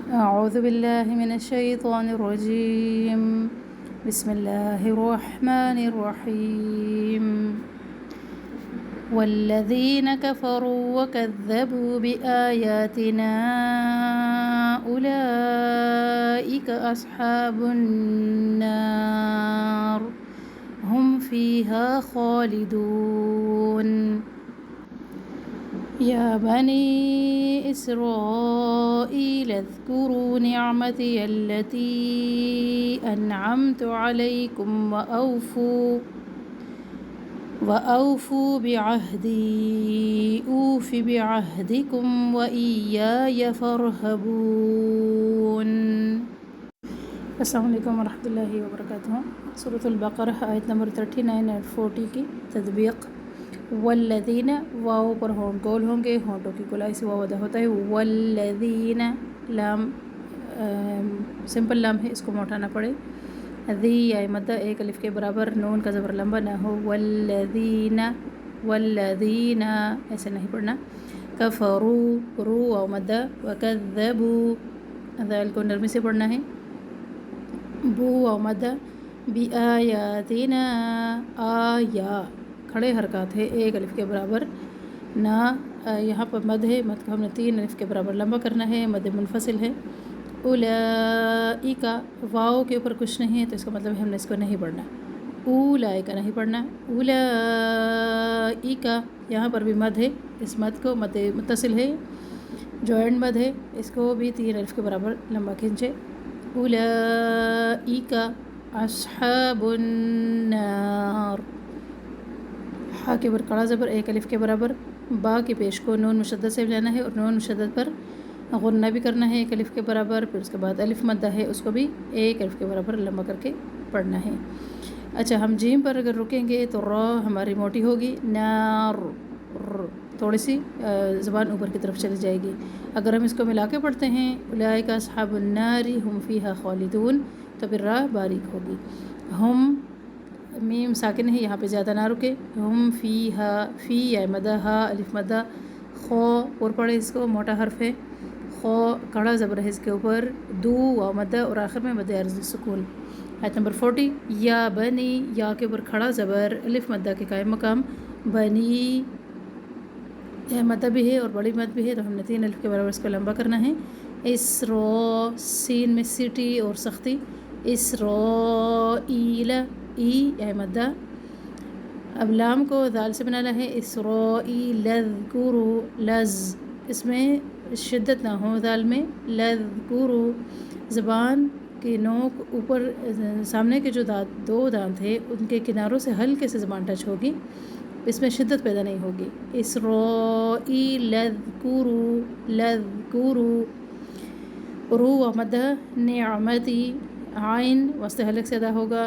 أعوذ بالله من الشيطان الرجيم. بسم الله الرحمن الرحيم. والذين كفروا وكذبوا بآياتنا أولئك أصحاب النار هم فيها خالدون. يا بني إسرائيل اذكروا نعمتي التي أنعمت عليكم وأوفوا بعهدي أوف بعهدكم وإياي فارهبون. السلام علیکم ورحمۃ اللہ وبرکاتہ. سورۃ البقرہ آیت نمبر 39 اور 40 کی تطبیق. والذین واو پر ہونٹ گول ہوں گے، ہونٹوں کی گولائی سے واو ادا ہوتا ہے. والذین لام سمپل لام ہے، اس کو موٹانا پڑے. ذی یا مدہ ایک الف کے برابر، نون کا زبر لمبا نہ ہو. والذین ایسے نہیں پڑھنا. کفروا رو او مدہ. وکذبوا ذال کو نرمی سے پڑھنا ہے. بو او مدہ. بآیاتنا آیا کھڑے حرکات ہے، ایک الف کے برابر. نا یہاں پر مد ہے، مد کو ہم نے 3 الف کے برابر لمبا کرنا ہے، مد منفصل ہے. اولئک واو کے اوپر کچھ نہیں ہے تو اس کا مطلب ہے ہم نے اس کو نہیں پڑھنا. اولئک نہیں پڑھنا. اولئک یہاں پر بھی مد ہے، اس مد کو مد متصل ہے، جوائنٹ مد ہے، اس کو بھی 3 الف کے برابر لمبا کھینچے. اولئک اصحاب النار. ہا کے اوپر کڑا زبر ایک الف کے برابر. با کے پیش کو نون مشدد سے ملانا ہے اور نون مشدد پر غنہ بھی کرنا ہے ایک الف کے برابر. پھر اس کے بعد الف مدہ ہے، اس کو بھی ایک الف کے برابر لمبا کر کے پڑھنا ہے. اچھا، ہم جیم پر اگر رکیں گے تو را ہماری موٹی ہوگی. نار تھوڑی سی زبان اوپر کی طرف چلی جائے گی. اگر ہم اس کو ملا کے پڑھتے ہیں اولئک اصحاب النار هم فیہا خالدون تو پھر را باریک ہوگی. ہم میم ساکن ہے، یہاں پہ زیادہ نہ رکے. ہم فیہا فی یا مدہ ہا الف مدہ. خو اور پڑھے، اس کو موٹا حرف ہے. خو کڑا زبر ہے اس کے اوپر. دو و مدہ اور آخر میں مد عرض سکون. آیت نمبر 40. یا بنی یا کے اوپر کھڑا زبر الف مدہ کے قائم مقام. بنی مدہ بھی ہے اور بڑی مد بھی ہے تو ہم نے 3 الف کے برابر اس کو لمبا کرنا ہے. اسرو سین میں سیٹی اور سختی. اسرائیل ای مدہ. اب لام کو دال سے بنانا ہے. اسرائیل اذکروا لز، اس میں شدت نہ ہو دال میں. لذکروا زبان کی نوک اوپر سامنے کے جو دو دانت ہے ان کے کناروں سے ہلکے سے زبان ٹچ ہوگی، اس میں شدت پیدا نہیں ہوگی. اسرائیل لذکروا. رو و مدہ. نعمتی عین وسط حلق سے ادا ہوگا،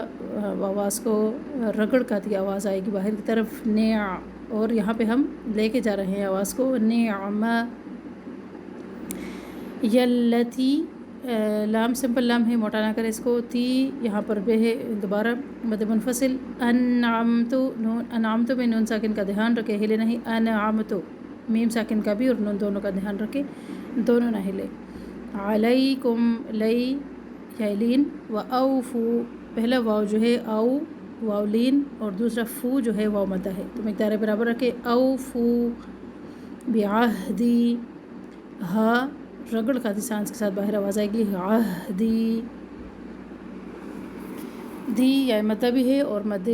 آواز کو رگڑ کاتی آواز آئے گی باہر کی طرف. اور یہاں پہ ہم لے کے جا رہے ہیں آواز کو. نعمہ. یلتی لام سمپل لام ہے، موٹا نہ کرے اس کو. تی یہاں پر بے ہے دوبارہ مد منفصل. انعمتو میں نون ساکن کا دھیان رکھے، ہلے نہیں. انعمتو میم ساکن کا بھی اور نون دونوں کا دھیان رکھے، دونوں نہ ہلے. علیکم لئی یا لین. و اوفو پہلا واو جو ہے او واو لین اور دوسرا فو جو ہے واو مدہ ہے تو مقدار برابر رکھے. اوفو بعہدی. ہا رگڑ کھاتی سانس کے ساتھ باہر آواز آئے گی. عہدی. دی یا مدہ بھی ہے اور مد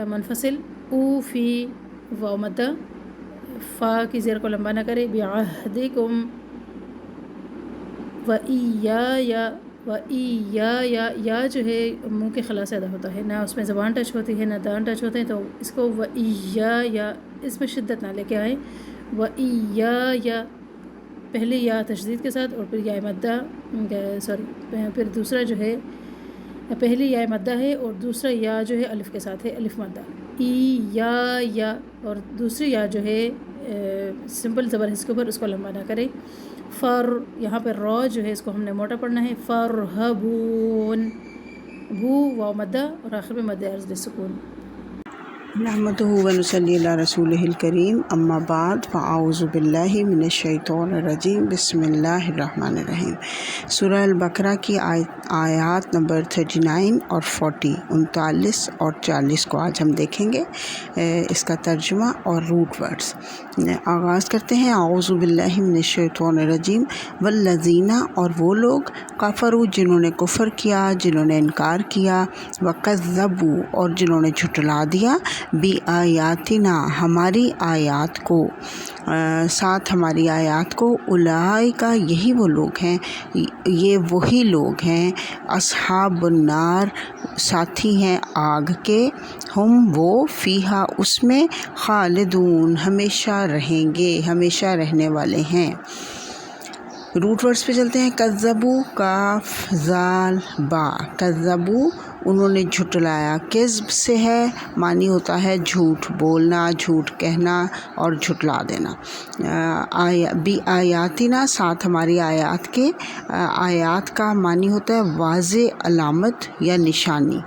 منفصل. اوفی واو مدہ. فا کی زیر کو لمبا نہ کرے. بعہدکم. یا جو ہے منہ کے خلا سے ادا ہوتا ہے، نہ اس میں زبان ٹچ ہوتی ہے نہ دان ٹچ ہوتے ہیں، تو اس کو یا اس میں شدت نہ لے کے آئیں. یا پہلے یا تشدید کے ساتھ اور پھر یا مدہ پھر دوسرا جو ہے پہلی یا مدہ ہے اور دوسرا یا جو ہے الف کے ساتھ ہے، الف مدہ. یا اور دوسری یا جو ہے سمپل زبر ہے اس کے اوپر، اس کو لمبا نہ کرے. یہاں پر را جو ہے اس کو ہم نے موٹا پڑھنا ہے. فرہبون. بو واو مدہ اور آخر میں مد عرض سکون. نحمده ونصلی علی رسولہ الکریم اما بعد فاعوذ باللہ من الشیطان الرجیم بسم اللہ الرحمن الرحیم۔ سورہ البقرہ کی آیات نمبر 39 اور 40 39 اور 40 کو آج ہم دیکھیں گے، اس کا ترجمہ اور روٹ ورڈز۔ آغاز کرتے ہیں۔ اعوذ باللہ من الشیطان الرجیم۔ والذین، اور وہ لوگ، کفروا، جنہوں نے کفر کیا، جنہوں نے انکار کیا، وکذبوا، اور جنہوں نے جھٹلا دیا، بآیاتنا، ہماری آیات کو، ساتھ ہماری آیات کو، اولئک، یہی وہ لوگ ہیں، یہ وہی لوگ ہیں، اصحاب النار، ساتھی ہیں آگ کے، ہم وہ، فیہا، اس میں، خالدون، ہمیشہ رہیں گے، ہمیشہ رہنے والے ہیں۔ روٹ ورڈز پہ چلتے ہیں۔ کذبو، کاف زال با، کذبو، انہوں نے جھٹلایا۔ کذب سے ہے، معنی ہوتا ہے جھوٹ بولنا، جھوٹ کہنا اور جھٹلا دینا۔ بآیاتنا، ساتھ ہماری آیات کے، آیات کا معنی ہوتا ہے واضح علامت یا نشانی،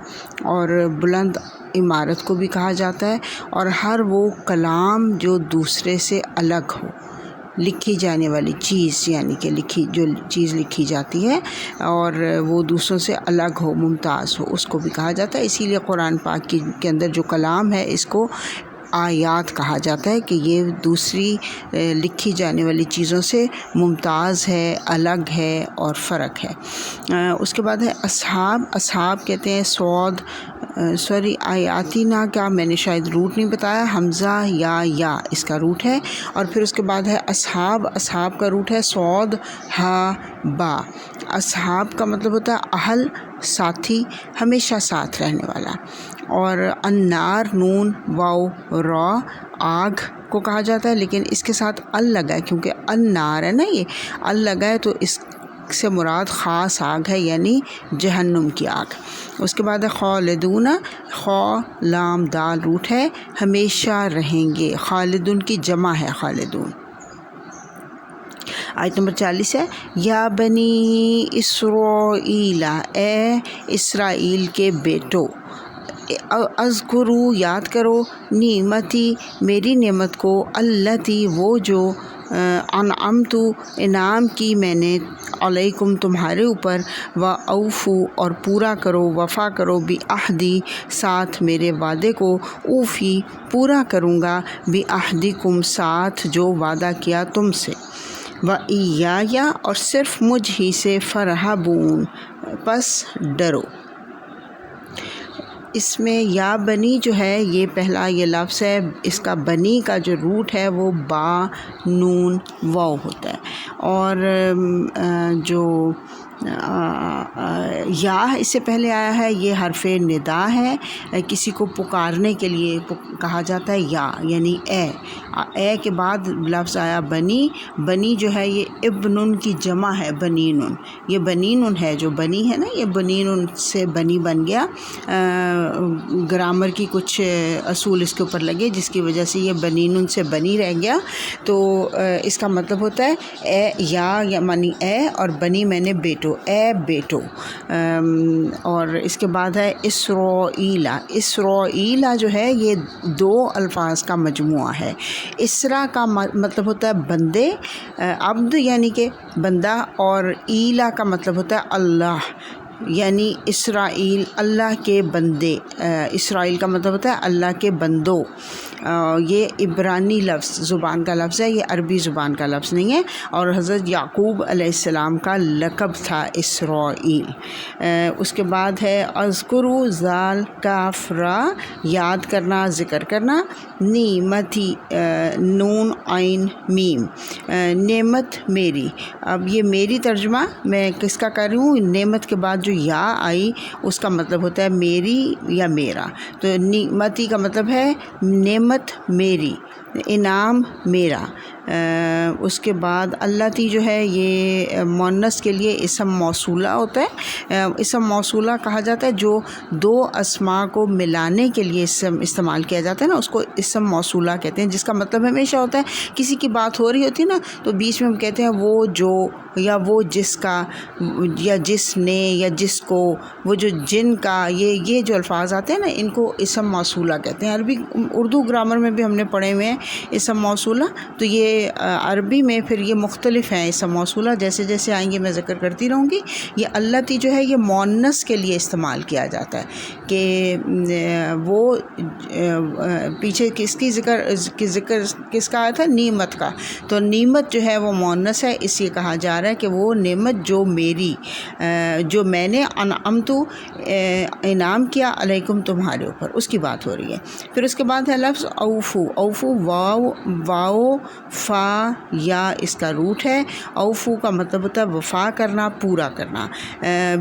اور بلند عمارت کو بھی کہا جاتا ہے، اور ہر وہ کلام جو دوسرے سے الگ ہو، لکھی جانے والی چیز، یعنی کہ جو چیز لکھی جاتی ہے اور وہ دوسروں سے الگ ہو، ممتاز ہو، اس کو بھی کہا جاتا ہے۔ اسی لیے قرآن پاک کے اندر جو کلام ہے اس کو آیات کہا جاتا ہے، کہ یہ دوسری لکھی جانے والی چیزوں سے ممتاز ہے، الگ ہے اور فرق ہے۔ اس کے بعد ہے اصحاب۔ اصحاب کہتے ہیں آیاتنا کا میں نے شاید روٹ نہیں بتایا، حمزہ یا اس کا روٹ ہے، اور پھر اس کے بعد ہے اصحاب۔ اصحاب کا روٹ ہے صاد ہا با۔ اصحاب کا مطلب ہوتا ہے اہل، ساتھی، ہمیشہ ساتھ رہنے والا۔ اور النار، نون واو را، آگ کو کہا جاتا ہے، لیکن اس کے ساتھ ال لگا ہے، کیونکہ النار ہے نا، یہ ال لگا ہے، تو اس سے مراد خاص آگ ہے، یعنی جہنم کی آگ۔ اس کے بعد ہے خالدون، خا لام دال روٹ ہے، ہمیشہ رہیں گے۔ خالدون کی جمع ہے خالدون۔ آیت نمبر 40 ہے۔ یا بنی اسرائیل، اے اسرائیل کے بیٹو، اذکروا، یاد کرو، نعمتی، میری نعمت کو، التی، وہ جو، انعمت، انعام کی میں نے، علیکم، تمہارے اوپر، واوفو، اور پورا کرو، وفا کرو، بعہدی، ساتھ میرے وعدے کو، اوفی، پورا کروں گا، بعہدکم، ساتھ جو وعدہ کیا تم سے، وإیایا، اور صرف مجھ ہی سے، فرحبون، پس ڈرو۔ اس میں یا بنی جو ہے، یہ پہلا یہ لفظ ہے، اس کا بنی کا جو روٹ ہے وہ با نون واو ہوتا ہے، اور جو یا اس سے پہلے آیا ہے، یہ حرف ندا ہے، کسی کو پکارنے کے لیے کہا جاتا ہے یا، یعنی اے کے بعد لفظ آیا بنی۔ بنی جو ہے یہ ابن کی جمع ہے، بنین، یہ بنین ہے، جو بنی ہے نا، یہ بنین سے بنی بن گیا۔ گرامر کی کچھ اصول اس کے اوپر لگے، جس کی وجہ سے یہ بنین سے بنی رہ گیا، تو اس کا مطلب ہوتا ہے اے، یا معنی اے، اور بنی میں نے بیٹو، اے بیٹو۔ اور اس کے بعد ہے اسرائیل۔ اسرائیل جو ہے یہ دو الفاظ کا مجموعہ ہے۔ اسرا کا مطلب ہوتا ہے بندے، عبد یعنی کہ بندہ، اور ایلا کا مطلب ہوتا ہے اللہ، یعنی اسرائیل، اللہ کے بندے۔ اسرائیل کا مطلب ہوتا ہے اللہ کے بندوں۔ یہ عبرانی لفظ، زبان کا لفظ ہے، یہ عربی زبان کا لفظ نہیں ہے، اور حضرت یعقوب علیہ السلام کا لقب تھا اسرائیل۔ اس کے بعد ہے اذکروا، زال کاف را، یاد کرنا، ذکر کرنا، نعمتی، نون عین میم، نعمت میری۔ اب یہ میری ترجمہ میں کس کا کر رہی ہوں؟ نعمت کے بعد جو یا آئی اس کا مطلب ہوتا ہے میری یا میرا، تو نعمتی کا مطلب ہے نعمت میری، انعام میرا، اس کے بعد اللتی جو ہے یہ مؤنث کے لیے اسم موصولہ ہوتا ہے. اسم موصولہ کہا جاتا ہے جو دو اسماء کو ملانے کے لیے اسم استعمال کیا جاتا ہے نا، اس کو اسم موصولہ کہتے ہیں، جس کا مطلب ہمیشہ ہوتا ہے کسی کی بات ہو رہی ہوتی ہے نا تو بیچ میں ہم کہتے ہیں وہ جو، یا وہ جس کا، یا جس نے، یا جس کو، وہ جو جن کا، یہ جو الفاظ آتے ہیں نا ان کو اسم موصولہ کہتے ہیں. اردو گرامر میں بھی ہم نے پڑھے ہوئے ہیں اسم موصولہ. تو یہ عربی میں پھر یہ مختلف ہیں اسم موصولہ، جیسے جیسے آئیں گے میں ذکر کرتی رہوں گی. یہ اللتی جو ہے یہ مؤنث کے لیے استعمال کیا جاتا ہے کہ وہ پیچھے کس کی ذکر کس کا آیا تھا، نعمت کا. تو نعمت جو ہے وہ مؤنث ہے، اس لیے کہا جا رہا ہے کہ وہ نعمت جو میری، جو میں نے انعمتو انعام کیا علیکم تمہارے اوپر، اس کی بات ہو رہی ہے. پھر اس کے بعد ہے لفظ اوفو. اوفو واو فا یا اس کا روٹ ہے. اوفو کا مطلب ہوتا ہے وفا کرنا، پورا کرنا.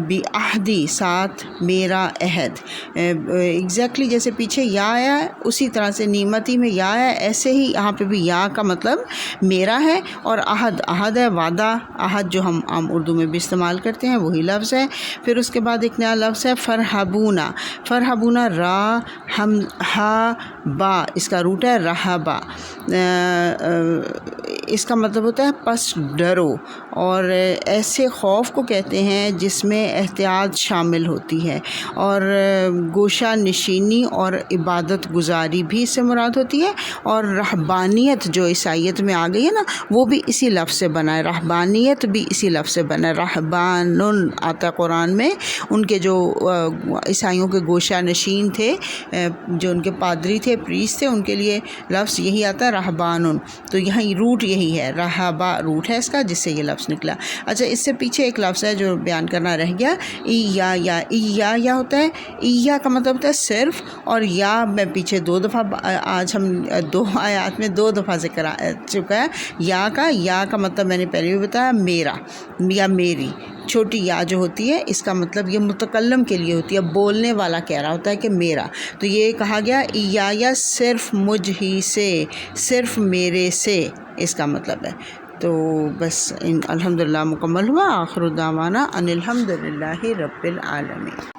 بعہدی ساتھ میرا عہد. ایگزیکٹلی جیسے پیچھے یا آیا ہے اسی طرح سے نعمتی میں یا ہے، ایسے ہی یہاں پہ بھی یا کا مطلب میرا ہے. اور عہد ہے وعدہ، عہد جو ہم عام اردو میں بھی استعمال کرتے ہیں وہی لفظ ہے. پھر اس کے بعد ایک نیا لفظ ہے فرحبونا. فرحبونا را ہم ہا با، اس کا روٹ ہے رہبا. اس کا مطلب ہوتا ہے پس ڈرو. اور ایسے خوف کو کہتے ہیں جس میں احتیاط شامل ہوتی ہے، اور گوشہ نشینی اور عبادت گزاری بھی اس سے مراد ہوتی ہے. اور رہبانیت جو عیسائیت میں آ گئی ہے نا وہ بھی اسی لفظ سے بنا ہے. رہبانیت بھی اسی لفظ سے بنا ہے. رہبانن آتا قرآن میں. ان کے جو عیسائیوں کے گوشہ نشین تھے، جو ان کے پادری تھے، پریس تھے، ان کے لیے لفظ یہی آتا ہے رہبانن. تو یہاں روٹ یہی ہے، رہبا روٹ ہے اس کا، جس سے یہ لفظ نکلا. اچھا، اس سے پیچھے ایک لفظ ہے جو بیان کرنا رہ گیا، یا ہوتا ہے. یا کا مطلب ہوتا ہے صرف، اور یا میں پیچھے 2 دفعہ آج ہم 2 آیات میں 2 دفعہ ذکر آ چکا ہے. یا کا مطلب میں نے پہلے بھی بتایا میرا یا میری. چھوٹی یا جو ہوتی ہے اس کا مطلب یہ متکلم کے لیے ہوتی ہے، بولنے والا کہہ رہا ہوتا ہے کہ میرا. تو یہ کہا گیا یا صرف مجھ ہی سے، صرف میرے سے، اس کا مطلب ہے. تو بس الحمدللہ مکمل ہوا. آخر دعوانا ان الحمدللہ رب العالمین.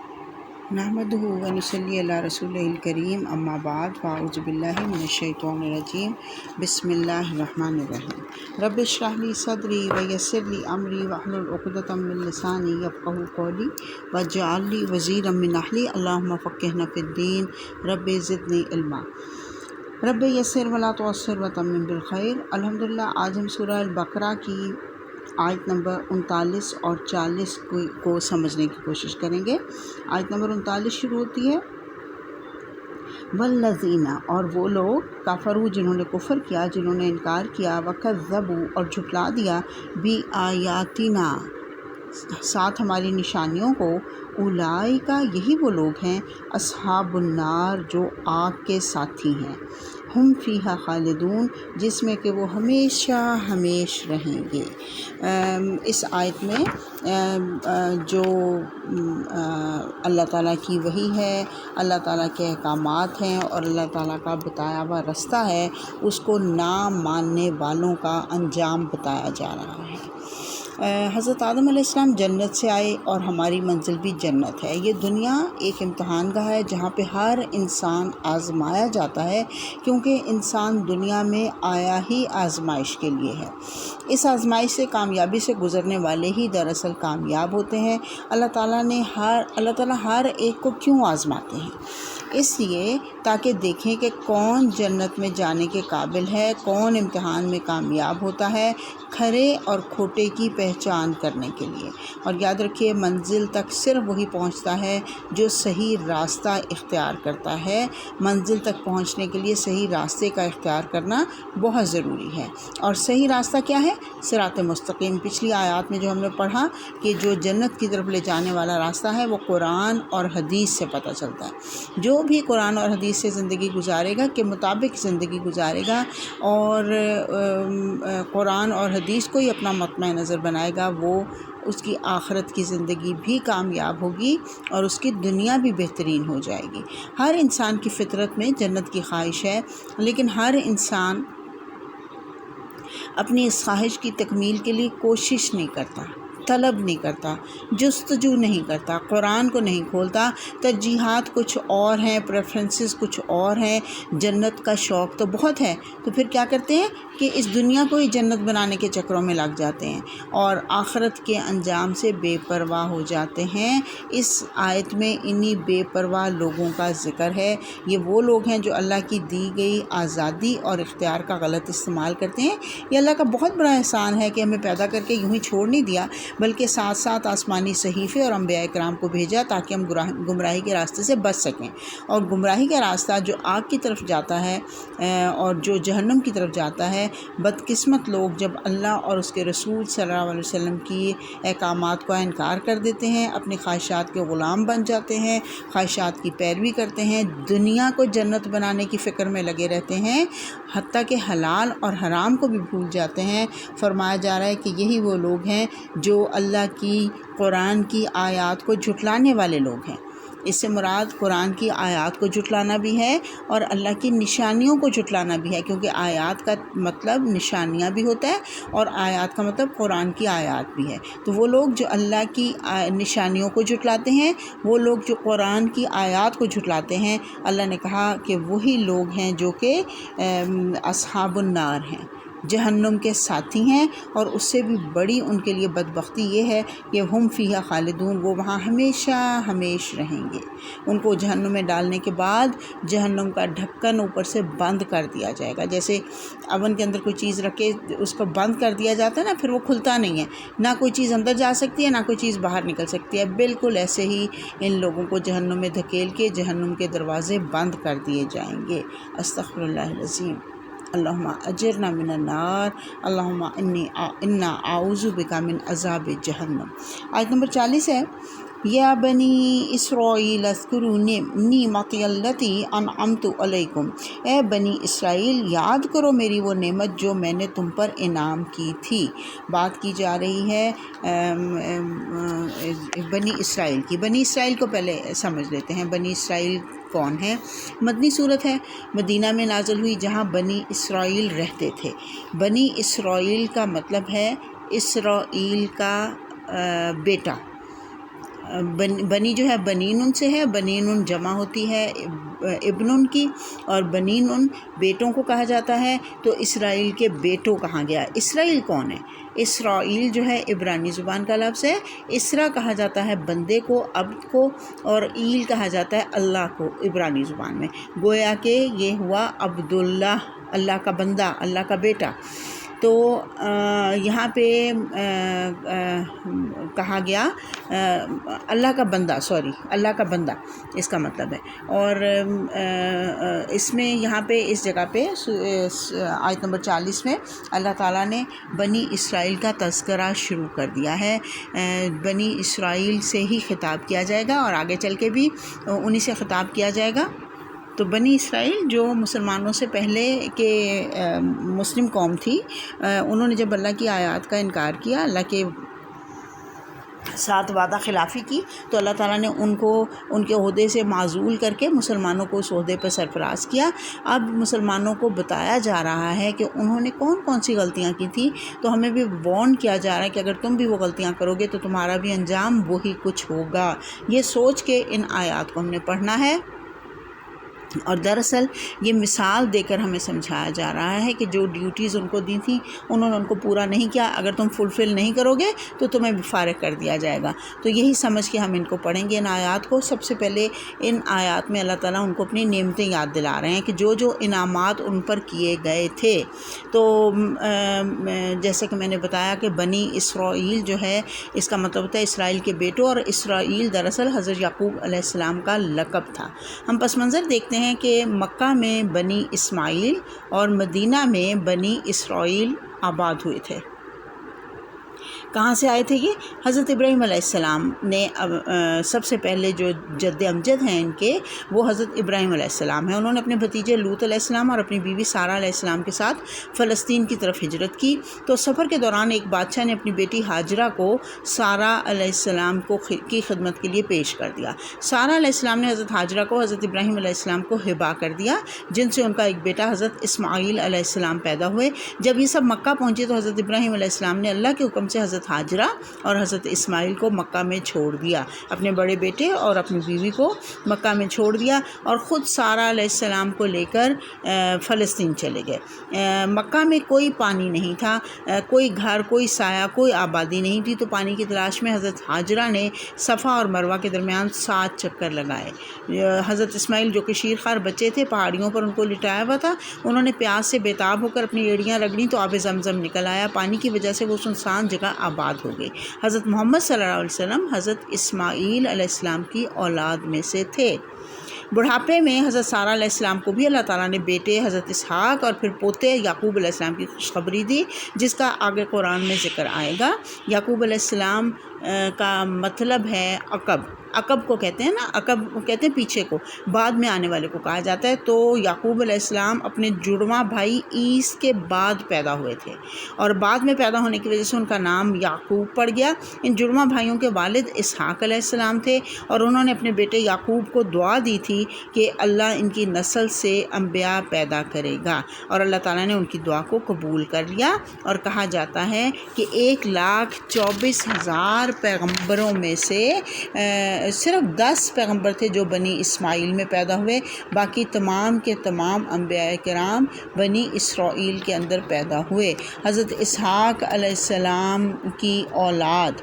نحمدہ و نصلی علی رسولہ الکریم. اما بعد، فاعوذ باللہ من الشیطان الرجیم. بسم اللہ الرحمن الرحیم. رب اشرح لی صدری ویسر لی امری واحلل عقدۃ من لسانی یفقہوا قولی واجعل لی وزیرا من اہلی. اللہم فقہنا فی الدین. رب زدنی علما. رب یسر ولا تعسر وتمم بالخیر. الحمدللہ آج ہم سورہ البقرہ کی آیت نمبر 39 اور 40 کو سمجھنے کی کوشش کریں گے. آیت نمبر 39 شروع ہوتی ہے والذین، اور وہ لوگ کفروا جنہوں نے کفر کیا، جنہوں نے انکار کیا، وکذبوا اور جھٹلا دیا، بآیاتنا ساتھ ہماری نشانیوں کو، اولئک یہی وہ لوگ ہیں، اصحاب النار جو آگ کے ساتھی ہیں، ہم فیہا خالدون جس میں کہ وہ ہمیشہ ہمیش رہیں گے. اس آیت میں جو اللہ تعالیٰ کی وحی ہے، اللہ تعالیٰ کے احکامات ہیں اور اللہ تعالیٰ کا بتایا ہوا رستہ ہے، اس کو نہ ماننے والوں کا انجام بتایا جا رہا ہے. حضرت آدم علیہ السلام جنت سے آئے اور ہماری منزل بھی جنت ہے. یہ دنیا ایک امتحان گاہ ہے جہاں پہ ہر انسان آزمایا جاتا ہے، کیونکہ انسان دنیا میں آیا ہی آزمائش کے لیے ہے. اس آزمائش سے کامیابی سے گزرنے والے ہی دراصل کامیاب ہوتے ہیں. اللہ تعالیٰ ہر ایک کو کیوں آزماتے ہیں؟ اس لیے تاکہ دیکھیں کہ کون جنت میں جانے کے قابل ہے، کون امتحان میں کامیاب ہوتا ہے، کھرے اور کھوٹے کی پہچان کرنے کے لیے. اور یاد رکھیے منزل تک صرف وہی پہنچتا ہے جو صحیح راستہ اختیار کرتا ہے. منزل تک پہنچنے کے لیے صحیح راستے کا اختیار کرنا بہت ضروری ہے. اور صحیح راستہ کیا ہے؟ صراط مستقیم. پچھلی آیات میں جو ہم نے پڑھا کہ جو جنت کی طرف لے جانے والا راستہ ہے وہ قرآن اور حدیث سے پتہ چلتا ہے. جو بھی قرآن اور حدیث سے زندگی گزارے گا، کے مطابق زندگی گزارے گا اور قرآن اور حدیث کو ہی اپنا مطمع نظر بنائے گا، وہ اس کی آخرت کی زندگی بھی کامیاب ہوگی اور اس کی دنیا بھی بہترین ہو جائے گی. ہر انسان کی فطرت میں جنت کی خواہش ہے، لیکن ہر انسان اپنی اس خواہش کی تکمیل کے لیے کوشش نہیں کرتا، طلب نہیں کرتا، جستجو نہیں کرتا، قرآن کو نہیں کھولتا، ترجیحات کچھ اور ہیں، پریفرنسز کچھ اور ہیں، جنت کا شوق تو بہت ہے، تو پھر کیا کرتے ہیں کہ اس دنیا کو ہی جنت بنانے کے چکروں میں لگ جاتے ہیں اور آخرت کے انجام سے بے پرواہ ہو جاتے ہیں۔ اس آیت میں انہی بے پرواہ لوگوں کا ذکر ہے۔ یہ وہ لوگ ہیں جو اللہ کی دی گئی آزادی اور اختیار کا غلط استعمال کرتے ہیں۔ یہ اللہ کا بہت بڑا احسان ہے کہ ہمیں پیدا کر کے یوں ہی چھوڑ نہیں دیا، بلکہ ساتھ ساتھ آسمانی صحیفے اور انبیاء کرام کو بھیجا تاکہ ہم گمراہی کے راستے سے بچ سکیں، اور گمراہی کا راستہ جو آگ کی طرف جاتا ہے اور جو جہنم کی طرف جاتا ہے، بدقسمت لوگ جب اللہ اور اس کے رسول صلی اللہ علیہ وسلم کی احکامات کا انکار کر دیتے ہیں، اپنی خواہشات کے غلام بن جاتے ہیں، خواہشات کی پیروی کرتے ہیں، دنیا کو جنت بنانے کی فکر میں لگے رہتے ہیں، حتیٰ کہ حلال اور حرام کو بھی بھول جاتے ہیں۔ فرمایا جا رہا ہے کہ یہی وہ لوگ ہیں جو اللہ کی قرآن کی آیات کو جھٹلانے والے لوگ ہیں۔ اس سے مراد قرآن کی آیات کو جھٹلانا بھی ہے اور اللہ کی نشانیوں کو جھٹلانا بھی ہے، کیونکہ آیات کا مطلب نشانیاں بھی ہوتا ہے اور آیات کا مطلب قرآن کی آیات بھی ہے۔ تو وہ لوگ جو اللہ کی نشانیوں کو جھٹلاتے ہیں، وہ لوگ جو قرآن کی آیات کو جھٹلاتے ہیں، اللہ نے کہا کہ وہی لوگ ہیں جو کہ اصحاب النار ہیں، جہنم کے ساتھی ہیں، اور اس سے بھی بڑی ان کے لیے بدبختی یہ ہے کہ ہم فیہا خالدون، وہ وہاں ہمیشہ ہمیش رہیں گے۔ ان کو جہنم میں ڈالنے کے بعد جہنم کا ڈھکن اوپر سے بند کر دیا جائے گا، جیسے اوون کے اندر کوئی چیز رکھ کے اس کو بند کر دیا جاتا ہے نا، پھر وہ کھلتا نہیں ہے، نہ کوئی چیز اندر جا سکتی ہے نہ کوئی چیز باہر نکل سکتی ہے، بالکل ایسے ہی ان لوگوں کو جہنم میں دھکیل کے جہنم کے دروازے بند کر دیے جائیں گے۔ استغفر اللہ العظیم۔ اللہم اجرنا من النار، اللہم انا اعوذ بک من عذاب جہنم۔ آیت نمبر 40 ہے، یا بنی اسرائیل اذکروا نعمتی التی انعمت علیکم، اے بنی اسرائیل یاد کرو میری وہ نعمت جو میں نے تم پر انعام کی تھی۔ بات کی جا رہی ہے بنی اسرائیل کی۔ بنی اسرائیل کو پہلے سمجھ لیتے ہیں، بنی اسرائیل کون ہے؟ مدنی صورت ہے، مدینہ میں نازل ہوئی جہاں بنی اسرائیل رہتے تھے۔ بنی اسرائیل کا مطلب ہے اسرائیل کا بیٹا۔ بنی جو ہے بنین سے ہے، بنین جمع ہوتی ہے ابن کی، اور بنین بیٹوں کو کہا جاتا ہے، تو اسرائیل کے بیٹوں کہاں گیا۔ اسرائیل کون ہے؟ اسرائیل جو ہے عبرانی زبان کا لفظ ہے، اسرا کہا جاتا ہے بندے کو، عبد کو، اور ایل کہا جاتا ہے اللہ کو عبرانی زبان میں، گویا کہ یہ ہوا عبداللہ، اللہ کا بندہ، اللہ کا بیٹا۔ تو یہاں پہ کہا گیا اللہ کا بندہ، اللہ کا بندہ اس کا مطلب ہے، اور اس میں یہاں پہ اس جگہ پہ آیت نمبر 40 میں اللہ تعالیٰ نے بنی اسرائیل کا تذکرہ شروع کر دیا ہے۔ بنی اسرائیل سے ہی خطاب کیا جائے گا اور آگے چل کے بھی انہی سے خطاب کیا جائے گا۔ تو بنی اسرائیل جو مسلمانوں سے پہلے کے مسلم قوم تھی، انہوں نے جب اللہ کی آیات کا انکار کیا، اللہ کے ساتھ وعدہ خلافی کی، تو اللہ تعالیٰ نے ان کو ان کے عہدے سے معزول کر کے مسلمانوں کو اس عہدے پر سرفراز کیا۔ اب مسلمانوں کو بتایا جا رہا ہے کہ انہوں نے کون کون سی غلطیاں کی تھیں، تو ہمیں بھی وارن کیا جا رہا ہے کہ اگر تم بھی وہ غلطیاں کرو گے تو تمہارا بھی انجام وہی کچھ ہوگا۔ یہ سوچ کے ان آیات کو ہم نے پڑھنا ہے، اور دراصل یہ مثال دے کر ہمیں سمجھایا جا رہا ہے کہ جو ڈیوٹیز ان کو دی تھیں انہوں نے ان کو پورا نہیں کیا، اگر تم فلفل نہیں کرو گے تو تمہیں بھی فارغ کر دیا جائے گا۔ تو یہی سمجھ کے ہم ان کو پڑھیں گے، ان آیات کو۔ سب سے پہلے ان آیات میں اللہ تعالیٰ ان کو اپنی نعمتیں یاد دلا رہے ہیں کہ جو جو انعامات ان پر کیے گئے تھے۔ تو جیسے کہ میں نے بتایا کہ بنی اسرائیل جو ہے اس کا مطلب ہوتا ہے اسرائیل کے بیٹوں، اور اسرائیل دراصل حضرت یعقوب علیہ السلام کا لقب تھا۔ ہم پس منظر دیکھتے ہیں کہ مکہ میں بنی اسماعیل اور مدینہ میں بنی اسرائیل آباد ہوئے تھے۔ کہاں سے آئے تھے یہ؟ حضرت ابراہیم علیہ السلام نے سب سے پہلے جو جد امجد ہیں ان کے، وہ حضرت ابراہیم علیہ السلام ہیں۔ انہوں نے اپنے بھتیجے لوط علیہ السلام اور اپنی بیوی سارہ علیہ السلام کے ساتھ فلسطین کی طرف ہجرت کی۔ تو سفر کے دوران ایک بادشاہ نے اپنی بیٹی ہاجرہ کو سارہ علیہ السلام کی خدمت کے لیے پیش کر دیا۔ سارہ علیہ السلام نے حضرت ہاجرہ کو حضرت ابراہیم علیہ السلام کو ہبا کر دیا، جن سے ان کا ایک بیٹا حضرت اسماعیل علیہ السلام پیدا ہوئے۔ جب یہ سب مکہ پہنچے تو حضرت ابراہیم علیہ السلام نے اللہ کے حکم سے حضرت ہاجرہ اور حضرت اسماعیل کو مکہ میں چھوڑ دیا، اپنے بڑے بیٹے اور اپنی بیوی کو مکہ میں چھوڑ دیا، اور خود سارہ علیہ السلام کو لے کر فلسطین چلے گئے۔ مکہ میں کوئی پانی نہیں تھا، کوئی گھر، کوئی سایہ، کوئی آبادی نہیں تھی، تو پانی کی تلاش میں حضرت ہاجرہ نے صفا اور مروہ کے درمیان 7 چکر لگائے۔ حضرت اسماعیل جو کہ شیرخوار بچے تھے، پہاڑیوں پر ان کو لٹایا ہوا تھا، انہوں نے پیاس سے بےتاب ہو کر اپنی ایڑیاں رگڑیں تو آب زمزم نکل آیا۔ پانی کی وجہ سے وہ سنسان جگہ آباد ہو گئی۔ حضرت محمد صلی اللہ علیہ وسلم حضرت اسماعیل علیہ السلام کی اولاد میں سے تھے۔ بڑھاپے میں حضرت سارہ علیہ السلام کو بھی اللہ تعالیٰ نے بیٹے حضرت اسحاق اور پھر پوتے یعقوب علیہ السلام کی خوشخبری دی، جس کا آگے قرآن میں ذکر آئے گا۔ یعقوب علیہ السلام کا مطلب ہے عقب۔ عقب کو کہتے ہیں نا، عقب کہتے ہیں پیچھے کو، بعد میں آنے والے کو کہا جاتا ہے۔ تو یعقوب علیہ السلام اپنے جڑواں بھائی عیس کے بعد پیدا ہوئے تھے، اور بعد میں پیدا ہونے کی وجہ سے ان کا نام یعقوب پڑ گیا۔ ان جڑواں بھائیوں کے والد اسحاق علیہ السلام تھے، اور انہوں نے اپنے بیٹے یعقوب کو دعا دی تھی کہ اللہ ان کی نسل سے انبیاء پیدا کرے گا، اور اللہ تعالیٰ نے ان کی دعا کو قبول کر لیا۔ اور کہا جاتا ہے کہ 1,24,000 پیغمبروں میں سے صرف 10 پیغمبر تھے جو بنی اسماعیل میں پیدا ہوئے، باقی تمام کے تمام انبیاء کرام بنی اسرائیل کے اندر پیدا ہوئے۔ حضرت اسحاق علیہ السلام کی اولاد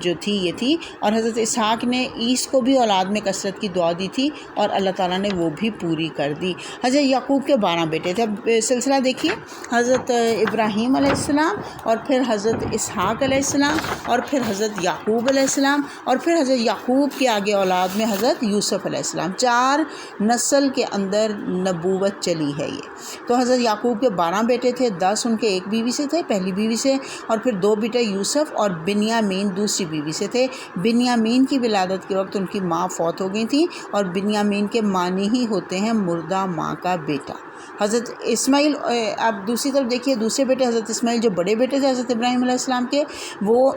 جو تھی یہ تھی، اور حضرت اسحاق نے عیس کو بھی اولاد میں کثرت کی دعا دی تھی، اور اللہ تعالیٰ نے وہ بھی پوری کر دی۔ حضرت یعقوب کے 12 بیٹے تھے۔ اب سلسلہ دیکھیے، حضرت ابراہیم علیہ السلام، اور پھر حضرت اسحاق علیہ السلام، اور پھر حضرت یعقوب علیہ السلام، اور پھر حضرت یعقوب کے آگے اولاد میں حضرت یوسف علیہ السلام۔ 4 نسل کے اندر نبوت چلی ہے یہ۔ تو حضرت یعقوب کے 12 بیٹے تھے، 10 ان کے ایک بیوی سے تھے، پہلی بیوی سے، اور پھر 2 بیٹے یوسف اور بنیامین دوسری بیوی سے تھے۔ بنیامین کی ولادت کے وقت ان کی ماں فوت ہو گئی تھی، اور بنیامین کے معنی ہی ہوتے ہیں مردہ ماں کا بیٹا۔ حضرت اسماعیل، اب دوسری طرف دیکھیے، دوسرے بیٹے حضرت اسماعیل جو بڑے بیٹے تھے حضرت ابراہیم علیہ السلام کے، وہ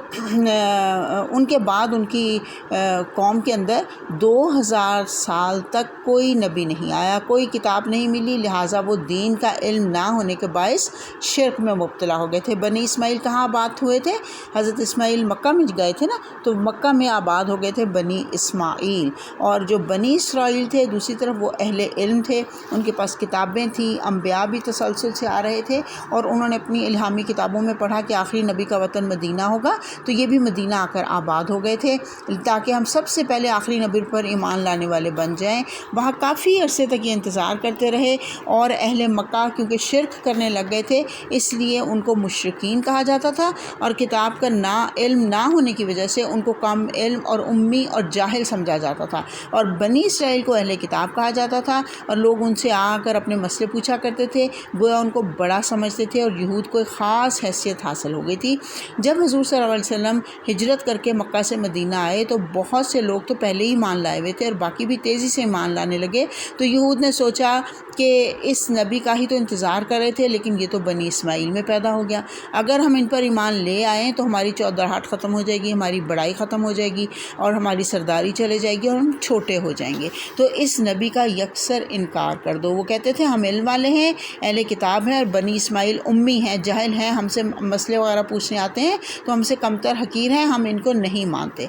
ان کے بعد ان کی قوم کے اندر 2000 سال تک کوئی نبی نہیں آیا، کوئی کتاب نہیں ملی، لہٰذا وہ دین کا علم نہ ہونے کے باعث شرک میں مبتلا ہو گئے تھے۔ بنی اسماعیل کہاں آباد ہوئے تھے؟ حضرت اسماعیل مکہ میں گئے تھے نا، تو مکہ میں آباد ہو گئے تھے بنی اسماعیل۔ اور جو بنی اسرائیل تھے دوسری طرف وہ اہل علم تھے، ان کے پاس کتابیں تھیں، انبیاء بھی تسلسل سے آ رہے تھے، اور انہوں نے اپنی الہامی کتابوں میں پڑھا کہ آخری نبی کا وطن مدینہ ہوگا، تو یہ بھی مدینہ آ کر آباد ہو گئے تھے تاکہ ہم سب سے پہلے آخری نبی پر ایمان لانے والے بن جائیں۔ وہاں کافی عرصے تک یہ انتظار کرتے رہے، اور اہل مکہ کیونکہ شرک کرنے لگ گئے تھے اس لیے ان کو مشرکین کہا جاتا تھا، اور کتاب کا علم نہ ہونے کی وجہ سے ان کو کم علم اور امی اور جاہل سمجھا جاتا تھا، اور بنی اسرائیل کو اہل کتاب کہا جاتا تھا، اور لوگ ان سے آ کر اپنے مسئلے پوچھا کرتے تھے، گویا ان کو بڑا سمجھتے تھے، اور یہود کو ایک خاص حیثیت حاصل ہو گئی تھی۔ جب حضور صلی اللہ علیہ وسلم ہجرت کر کے مکہ سے مدینہ آئے تو بہت سے لوگ تو پہلے ہی مان لائے ہوئے تھے، اور باقی بھی تیزی سے مان لانے لگے۔ تو یہود نے سوچا کہ اس نبی کا ہی تو انتظار کر رہے تھے، لیکن یہ تو بنی اسماعیل میں پیدا ہو گیا، اگر ہم ان پر ایمان لے آئیں تو ہماری چودراہٹ ختم ہو جائے گی، ہماری بڑائی ختم ہو جائے گی، اور ہماری سرداری چلے جائے گی، اور ہم چھوٹے ہو جائیں گے، تو اس نبی کا یکسر انکار کر دو۔ وہ کہتے تھے ہم علم والے ہیں، اہل کتاب ہیں، اور بنی اسماعیل امی ہیں، جاہل ہیں، ہم سے مسئلے وغیرہ پوچھنے آتے ہیں تو ہم سے کمتر حقیر ہیں، ہم ان کو نہیں مانتے۔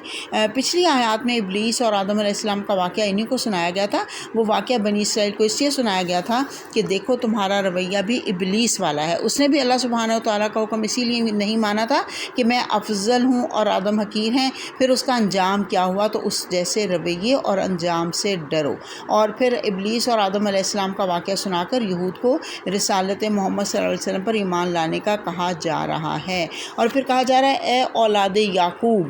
پچھلی آیات میں ابلیس اور آدم علیہ السلام کا واقعہ انہیں کو سنایا گیا تھا۔ وہ واقعہ بنی اسرائیل کو اس لیے سنایا گیا تھا کہ دیکھو تمہارا رویہ بھی ابلیس والا ہے، اس نے بھی اللہ سبحانہ و تعالیٰ کا حکم اسی لیے نہیں مانا تھا کہ میں افضل ہوں اور آدم حقیر ہیں، پھر اس کا انجام کیا ہوا، تو اس جیسے رویے اور انجام سے ڈرو۔ اور پھر ابلیس اور آدم علیہ السلام کا واقعہ سنا کر یہود کو رسالت محمد صلی اللہ علیہ وسلم پر ایمان لانے کا کہا جا رہا ہے، اور پھر کہا جا رہا ہے اے اولاد یعقوب،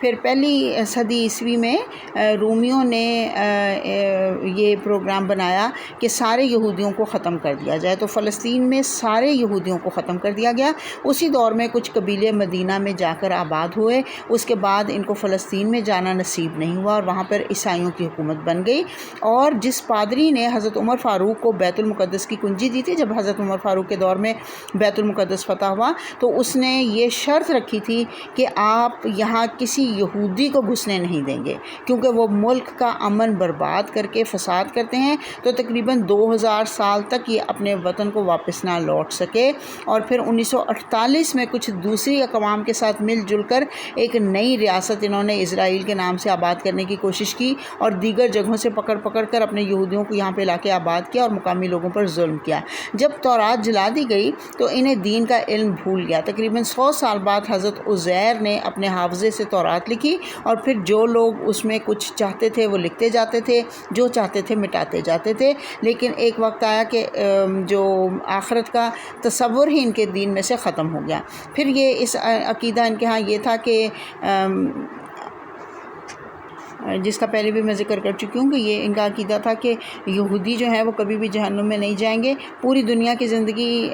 پھر پہلی صدی عیسوی میں رومیوں نے یہ پروگرام بنایا کہ سارے یہودیوں کو ختم کر دیا جائے، تو فلسطین میں سارے یہودیوں کو ختم کر دیا گیا۔ اسی دور میں کچھ قبیلے مدینہ میں جا کر آباد ہوئے، اس کے بعد ان کو فلسطین میں جانا نصیب نہیں ہوا اور وہاں پر عیسائیوں کی حکومت بن گئی۔ اور جس پادری نے حضرت عمر فاروق کو بیت المقدس کی کنجی دی تھی، جب حضرت عمر فاروق کے دور میں بیت المقدس فتح ہوا، تو اس نے یہ شرط رکھی تھی کہ آپ یہاں کسی یہودی کو گھسنے نہیں دیں گے، کیونکہ وہ ملک کا امن برباد کر کے فساد کرتے ہیں۔ تو تقریباً 2000 سال تک یہ اپنے وطن کو واپس نہ لوٹ سکے، اور پھر 1948 میں کچھ دوسری اقوام کے ساتھ مل جل کر ایک نئی ریاست انہوں نے اسرائیل کے نام سے آباد کرنے کی کوشش کی، اور دیگر جگہوں سے پکڑ کر اپنے یہودیوں کو یہاں پہ لا کے آباد کیا اور مقامی لوگوں پر ظلم کیا۔ جب تورات جلا دی گئی تو انہیں دین کا علم بھول گیا۔ تقریباً 100 سال بعد حضرت عزیر نے اپنے حافظے سے تورات لکھی، اور پھر جو لوگ اس میں کچھ چاہتے تھے وہ لکھتے جاتے تھے، جو چاہتے تھے مٹاتے جاتے تھے۔ لیکن ایک وقت آیا کہ جو آخرت کا تصور ہی ان کے دین میں سے ختم ہو گیا۔ پھر یہ اس عقیدہ ان کے ہاں یہ تھا کہ جس کا پہلے بھی میں ذکر کر چکی ہوں کہ یہ ان کا عقیدہ تھا کہ یہودی جو ہے وہ کبھی بھی جہنم میں نہیں جائیں گے۔ پوری دنیا کی زندگی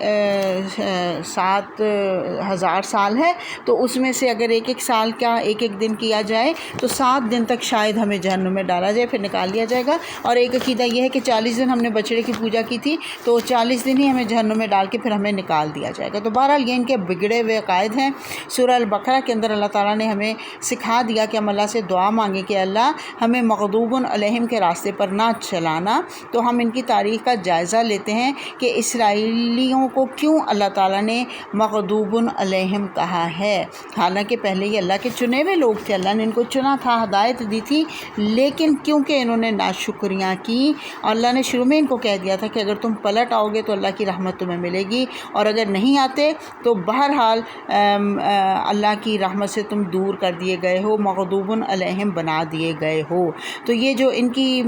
7000 سال ہے، تو اس میں سے اگر ایک سال کا ایک دن کیا جائے تو 7 دن تک شاید ہمیں جہنم میں ڈالا جائے، پھر نکال لیا جائے گا۔ اور ایک عقیدہ یہ ہے کہ 40 دن ہم نے بچڑے کی پوجا کی تھی، تو 40 دن ہی ہمیں جہنم میں ڈال کے پھر ہمیں نکال دیا جائے گا۔ تو بہرحال یہ ان کے بگڑے ہوئے عقائد ہیں۔ سورہ البقرہ کے اندر اللہ تعالیٰ نے ہمیں سکھا دیا کہ ہم اللہ سے دعا مانگیں کہ اللہ ہمیں مغضوب علیہم کے راستے پر نہ چلانا۔ تو ہم ان کی تاریخ کا جائزہ لیتے ہیں کہ اسرائیلیوں کو کیوں اللہ تعالیٰ نے مغضوب علیہم کہا ہے، حالانکہ پہلے یہ اللہ کے چنے ہوئے لوگ تھے، اللہ نے ان کو چنا تھا، ہدایت دی تھی، لیکن کیونکہ انہوں نے ناشکریاں کی، اللہ نے شروع میں ان کو کہہ دیا تھا کہ اگر تم پلٹ آؤ گے تو اللہ کی رحمت تمہیں ملے گی، اور اگر نہیں آتے تو بہرحال اللہ کی رحمت سے تم دور کر دیے گئے ہو، مغضوب علیہم بنا دیے گئے ہو۔ تو یہ جو ان کی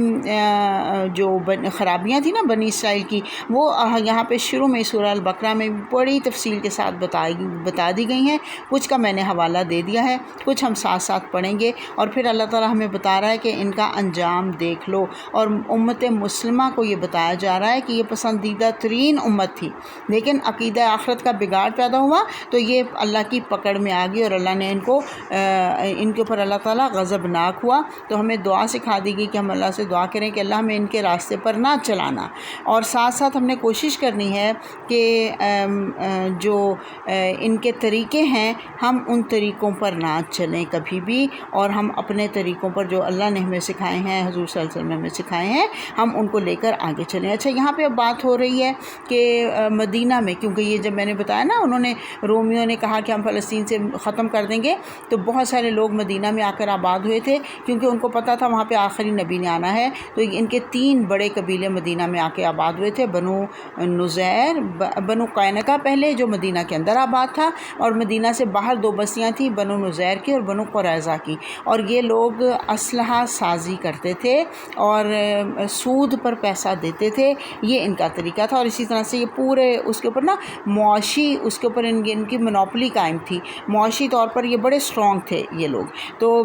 جو خرابیاں تھیں نا بنی اسرائیل کی، وہ یہاں پہ شروع میں سورہ البقرہ میں بڑی تفصیل کے ساتھ بتا دی گئی ہیں۔ کچھ کا میں نے حوالہ دے دیا ہے، کچھ ہم ساتھ ساتھ پڑھیں گے، اور پھر اللہ تعالیٰ ہمیں بتا رہا ہے کہ ان کا انجام دیکھ لو، اور امت مسلمہ کو یہ بتایا جا رہا ہے کہ یہ پسندیدہ ترین امت تھی، لیکن عقیدہ آخرت کا بگاڑ پیدا ہوا تو یہ اللہ کی پکڑ میں آ گئی، اور اللہ نے ان کے اوپر اللہ تعالیٰ غضبناک ہوا۔ تو ہمیں دعا سکھا دی گئی کہ ہم اللہ سے دعا کریں کہ اللہ ہمیں ان کے راستے پر نہ چلانا، اور ساتھ ساتھ ہم نے کوشش کرنی ہے کہ جو ان کے طریقے ہیں ہم ان طریقوں پر نہ چلیں کبھی بھی، اور ہم اپنے طریقوں پر جو اللہ نے ہمیں سکھائے ہیں، حضور صلی اللہ علیہ وسلم نے ہمیں سکھائے ہیں، ہم ان کو لے کر آگے چلیں۔ اچھا، یہاں پہ اب بات ہو رہی ہے کہ مدینہ میں، کیونکہ یہ جب میں نے بتایا نا انہوں نے رومیوں نے کہا کہ ہم فلسطین سے ختم کر دیں گے، تو بہت سارے لوگ مدینہ میں آ کر آباد ہوئے تھے، کیونکہ ان کو پتہ تھا وہاں پہ آخری نبی نے آنا ہے۔ تو ان کے 3 بڑے قبیلے مدینہ میں آ کے آباد ہوئے تھے، بنو نذیر، بنو قینقہ پہلے جو مدینہ کے اندر آباد تھا، اور مدینہ سے باہر 2 بستیاں تھیں، بنو نذیر کی اور بنو قریظہ کی، اور یہ لوگ اسلحہ سازی کرتے تھے اور سود پر پیسہ دیتے تھے، یہ ان کا طریقہ تھا۔ اور اسی طرح سے یہ پورے اس کے اوپر نا معاشی، اس کے اوپر ان کی منوپلی قائم تھی، معاشی طور پر یہ بڑے اسٹرانگ تھے یہ لوگ۔ تو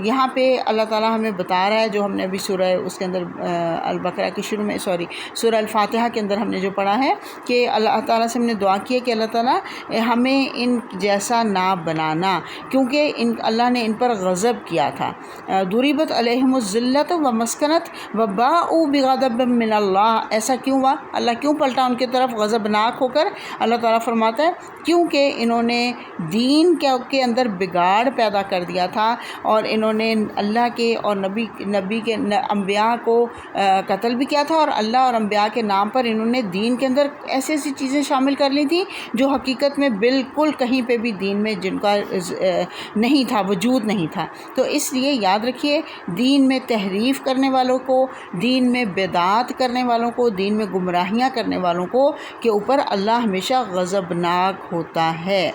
یہاں پہ اللہ تعالیٰ ہمیں بتا رہا ہے، جو ہم نے ابھی سورہ اس کے اندر البقرہ کے شروع میں سورہ الفاتحہ کے اندر ہم نے جو پڑھا ہے کہ اللہ تعالیٰ سے ہم نے دعا کی ہے کہ اللہ تعالیٰ ہمیں ان جیسا نہ بنانا، کیونکہ اللہ نے ان پر غضب کیا تھا۔ ضربت علیہم الذلۃ ومسکنۃ وباءوا بغضب من اللہ، ایسا کیوں ہوا؟ اللہ کیوں پلٹا ان کی طرف غضبناک ہو کر؟ اللہ تعالیٰ فرماتا ہے کیونکہ انہوں نے دین کے اندر بگاڑ پیدا کر دیا تھا، اور انہوں نے اللہ کے اور نبی کے انبیاء کو قتل بھی کیا تھا، اور اللہ اور انبیاء کے نام پر انہوں نے دین کے اندر ایسی چیزیں شامل کر لی تھیں جو حقیقت میں بالکل کہیں پہ بھی دین میں جن کا نہیں تھا، وجود نہیں تھا۔ تو اس لیے یاد رکھیے، دین میں تحریف کرنے والوں کو، دین میں بدعات کرنے والوں کو، دین میں گمراہیاں کرنے والوں کو کے اوپر اللہ ہمیشہ غضبناک ہوتا ہے۔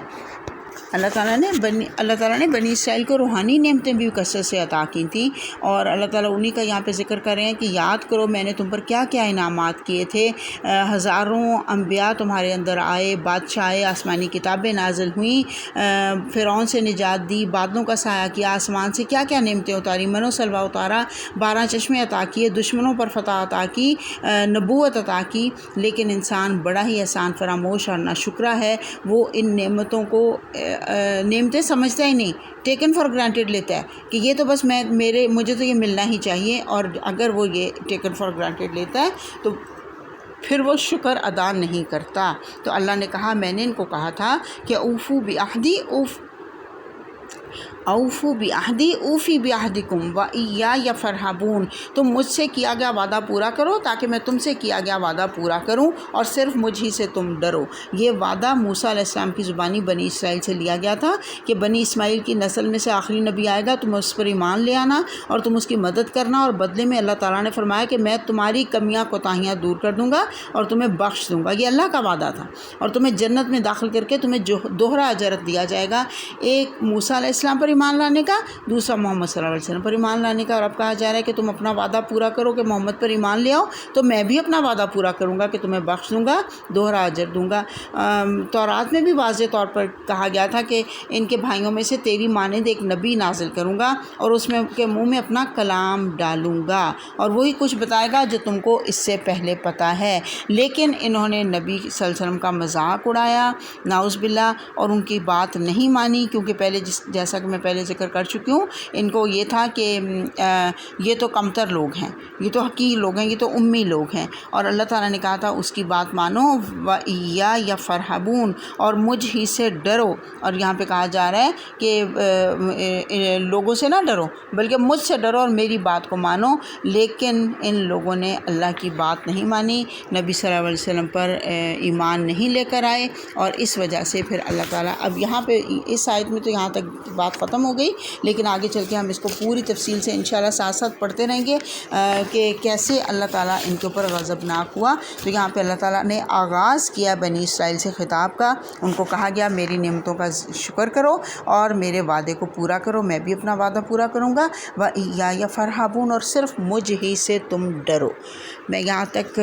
اللہ تعالیٰ نے بنی اسرائیل کو روحانی نعمتیں بھی کثرت سے عطا کی تھیں، اور اللہ تعالیٰ انہی کا یہاں پہ ذکر کر رہے ہیں کہ یاد کرو میں نے تم پر کیا کیا انعامات کیے تھے، ہزاروں انبیاء تمہارے اندر آئے، بادشاہ آئے، آسمانی کتابیں نازل ہوئیں، فرعون سے نجات دی، بادلوں کا سایہ کیا، آسمان سے کیا کیا نعمتیں اتاری، من و سلوہ اتارا، 12 چشمے عطا کیے، دشمنوں پر فتح عطا کی، نبوت عطا کی، لیکن انسان بڑا ہی احسان فراموش اور ناشکرا ہے۔ وہ ان نعمتوں کو نعمتیں سمجھتا ہی نہیں، ٹیکن فار گرانٹیڈ لیتا ہے کہ یہ تو بس مجھے تو یہ ملنا ہی چاہیے، اور اگر وہ یہ ٹیکن فار گرانٹیڈ لیتا ہے تو پھر وہ شکر ادا نہیں کرتا۔ تو اللہ نے کہا، میں نے ان کو کہا تھا کہ اوفو بعہدی اوفی بعہدکم وایای فرحبون، تم مجھ سے کیا گیا وعدہ پورا کرو تاکہ میں تم سے کیا گیا وعدہ پورا کروں، اور صرف مجھ ہی سے تم ڈرو۔ یہ وعدہ موسیٰ علیہ السلام کی زبانی بنی اسرائیل سے لیا گیا تھا کہ بنی اسماعیل کی نسل میں سے آخری نبی آئے گا، تم اس پر ایمان لے آنا اور تم اس کی مدد کرنا، اور بدلے میں اللہ تعالیٰ نے فرمایا کہ میں تمہاری کمیاں کوتاہیاں دور کر دوں گا اور تمہیں بخش دوں گا۔ یہ اللہ کا وعدہ تھا، اور تمہیں جنت میں داخل کر کے تمہیں دوہرا اجر دیا جائے گا، ایک موسیٰ علیہ السلام پر ایمان لانے کا، دوسرا محمد صلی اللہ علیہ وسلم پر ایمان لانے کا۔ اور اب کہا جا رہا ہے کہ تم اپنا وعدہ پورا کرو کہ محمد پر ایمان لے آؤ، تو میں بھی اپنا وعدہ پورا کروں گا کہ تمہیں بخش دوں گا، دوہرا اجر دوں گا۔ تورات میں بھی واضح طور پر کہا گیا تھا کہ ان کے بھائیوں میں سے تیری مانند ایک نبی نازل کروں گا، اور اس میں کے منہ میں اپنا کلام ڈالوں گا، اور وہی کچھ بتائے گا جو تم کو اس سے پہلے پتہ ہے۔ لیکن انہوں نے نبی صلی اللہ علیہ وسلم کا مذاق اڑایا، نعوذ باللہ، اور ان کی بات نہیں مانی، کیونکہ پہلے جیسا کہ میں پہلے ذکر کر چکی ہوں، ان کو یہ تھا کہ یہ تو کمتر لوگ ہیں، یہ تو حقیر لوگ ہیں، یہ تو امی لوگ ہیں، اور اللہ تعالیٰ نے کہا تھا اس کی بات مانو، وَإِيَّايَ فَارْهَبُونَ، اور مجھ ہی سے ڈرو۔ اور یہاں پہ کہا جا رہا ہے کہ لوگوں سے نہ ڈرو بلکہ مجھ سے ڈرو اور میری بات کو مانو، لیکن ان لوگوں نے اللہ کی بات نہیں مانی، نبی صلی اللہ علیہ وسلم پر ایمان نہیں لے کر آئے، اور اس وجہ سے پھر اللہ تعالیٰ اب یہاں پہ اس آیت میں تو یہاں تک بات ختم ہو گئی، لیکن آگے چل کے ہم اس کو پوری تفصیل سے انشاءاللہ ساتھ ساتھ پڑھتے رہیں گے کہ کیسے اللہ تعالیٰ ان کے اوپر غضبناک ہوا۔ تو یہاں پہ اللہ تعالیٰ نے آغاز کیا بنی اسرائیل سے خطاب کا، ان کو کہا گیا میری نعمتوں کا شکر کرو اور میرے وعدے کو پورا کرو، میں بھی اپنا وعدہ پورا کروں گا، وَإِيَّايَ فَارْهَبُونَ، اور صرف مجھ ہی سے تم ڈرو۔ میں یہاں تک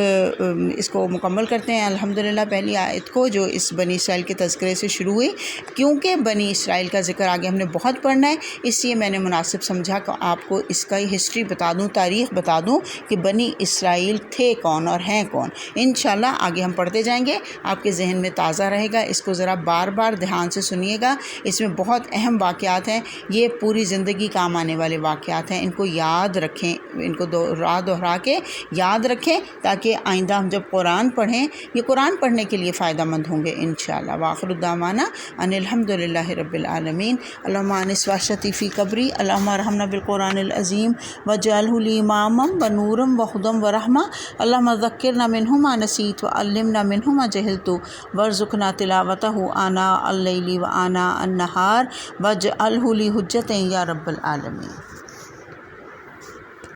اس کو مکمل کرتے ہیں الحمدللہ پہلی آیت کو، جو اس بنی اسرائیل کے تذکرے سے شروع ہوئی۔ کیونکہ بنی اسرائیل کا ذکر آگے ہم نے بہت پڑھنا ہے، اس لیے میں نے مناسب سمجھا کہ آپ کو اس کا ہسٹری بتا دوں، تاریخ بتا دوں کہ بنی اسرائیل تھے کون اور ہیں کون۔ انشاءاللہ آگے ہم پڑھتے جائیں گے، آپ کے ذہن میں تازہ رہے گا، اس کو ذرا بار بار دھیان سے سنیے گا، اس میں بہت اہم واقعات ہیں، یہ پوری زندگی کام آنے والے واقعات ہیں، ان کو یاد رکھیں، ان کو دہرا کے یاد رکھیں، تاکہ آئندہ ہم جب قرآن پڑھیں، یہ قرآن پڑھنے کے لیے فائدہ مند ہوں گے انشاءاللہ۔ وآخر دعوانا ان الحمدللہ رب العالمین۔ اللہم انس وحشتی فی قبری، اللہم ارحمنا بالقرآن العظیم واجعلہ لی اماما ونورا وہدی ورحمہ، اللہم ذکرنا منہ ما نسیت وعلمنا منہ ما جہلت وارزقنا تلاوتہ آناء اللیل وآناء النہار واجعلہ لی حجۃ یا رب العالمین۔